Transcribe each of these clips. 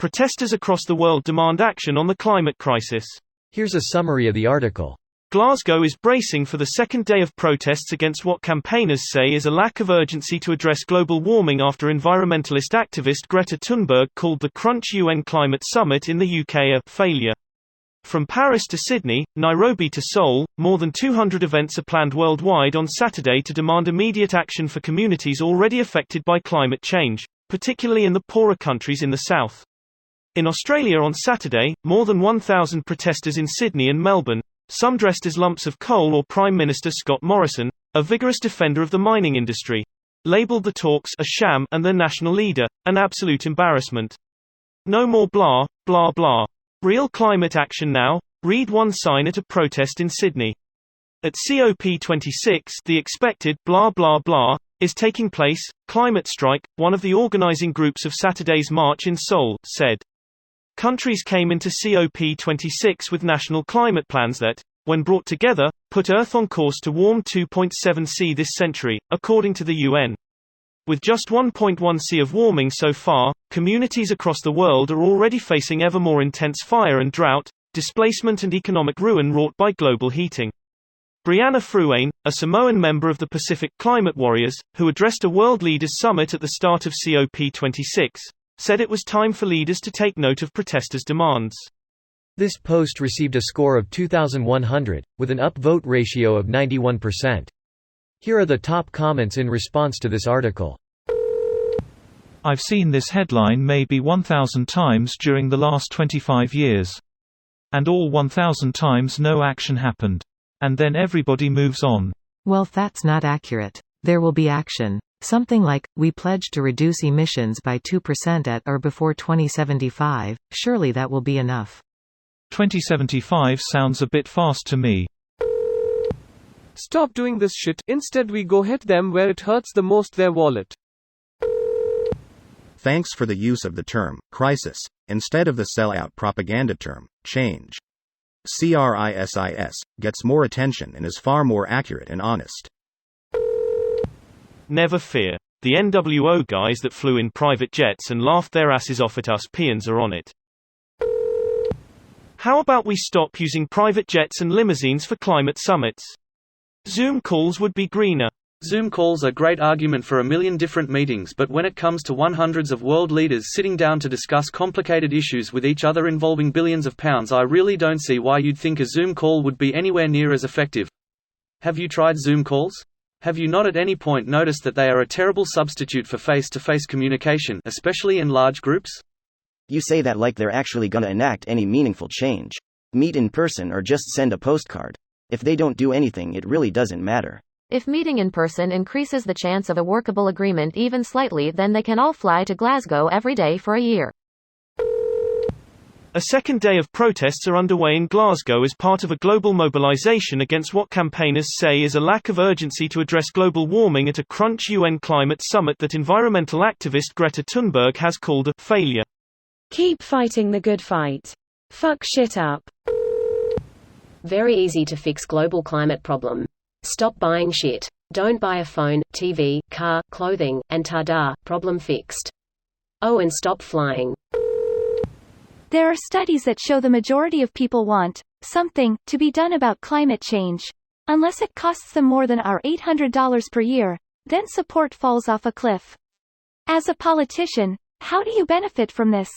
Protesters across the world demand action on the climate crisis. Here's a summary of the article. Glasgow is bracing for the second day of protests against what campaigners say is a lack of urgency to address global warming after environmentalist activist Greta Thunberg called the Crunch UN Climate Summit in the UK a failure. From Paris to Sydney, Nairobi to Seoul, more than 200 events are planned worldwide on Saturday to demand immediate action for communities already affected by climate change, particularly in the poorer countries in the south. In Australia on Saturday, more than 1,000 protesters in Sydney and Melbourne, some dressed as lumps of coal or Prime Minister Scott Morrison, a vigorous defender of the mining industry, labelled the talks a sham and their national leader an absolute embarrassment. No more blah, blah blah. Real climate action now, read one sign at a protest in Sydney. At COP26, the expected blah blah blah is taking place. Climate Strike, one of the organising groups of Saturday's march in Seoul, said. Countries came into COP26 with national climate plans that, when brought together, put Earth on course to warm 2.7 C this century, according to the UN. With just 1.1 C of warming so far, communities across the world are already facing ever more intense fire and drought, displacement and economic ruin wrought by global heating. Brianna Fruane, a Samoan member of the Pacific Climate Warriors, who addressed a World Leaders Summit at the start of COP26, said it was time for leaders to take note of protesters' demands. This post received a score of 2,100, with an upvote ratio of 91%. Here are the top comments in response to this article. I've seen this headline maybe 1,000 times during the last 25 years. And all 1,000 times no action happened. And then everybody moves on. Well, that's not accurate. There will be action. Something like, we pledge to reduce emissions by 2% at or before 2075, surely that will be enough. 2075 sounds a bit fast to me. Stop doing this shit, instead we go hit them where it hurts the most, their wallet. Thanks for the use of the term crisis, instead of the sellout propaganda term change. CRISIS gets more attention and is far more accurate and honest. Never fear. The NWO guys that flew in private jets and laughed their asses off at us peons are on it. How about we stop using private jets and limousines for climate summits? Zoom calls would be greener. Zoom calls are great argument for a million different meetings, but when it comes to hundreds of world leaders sitting down to discuss complicated issues with each other involving billions of pounds, I really don't see why you'd think a Zoom call would be anywhere near as effective. Have you tried Zoom calls? Have you not at any point noticed that they are a terrible substitute for face-to-face communication, especially in large groups? You say that like they're actually gonna enact any meaningful change. Meet in person or just send a postcard. If they don't do anything, it really doesn't matter. If meeting in person increases the chance of a workable agreement even slightly, then they can all fly to Glasgow every day for a year. A second day of protests are underway in Glasgow as part of a global mobilization against what campaigners say is a lack of urgency to address global warming at a Crunch UN Climate Summit that environmental activist Greta Thunberg has called a failure. Keep fighting the good fight. Fuck shit up. Very easy to fix global climate problem. Stop buying shit. Don't buy a phone, TV, car, clothing, and ta-da, problem fixed. Oh, and stop flying. There are studies that show the majority of people want something to be done about climate change. Unless it costs them more than our $800 per year, then support falls off a cliff. As a politician, how do you benefit from this?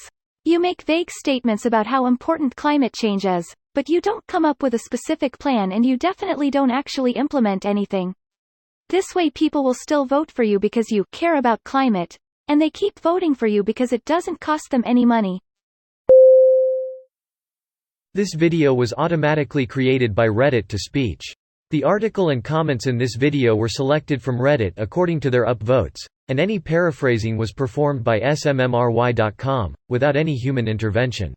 You make vague statements about how important climate change is, but you don't come up with a specific plan, and you definitely don't actually implement anything. This way people will still vote for you because you care about climate, and they keep voting for you because it doesn't cost them any money. This video was automatically created by Reddit to speech. The article and comments in this video were selected from Reddit according to their upvotes, and any paraphrasing was performed by smmry.com, without any human intervention.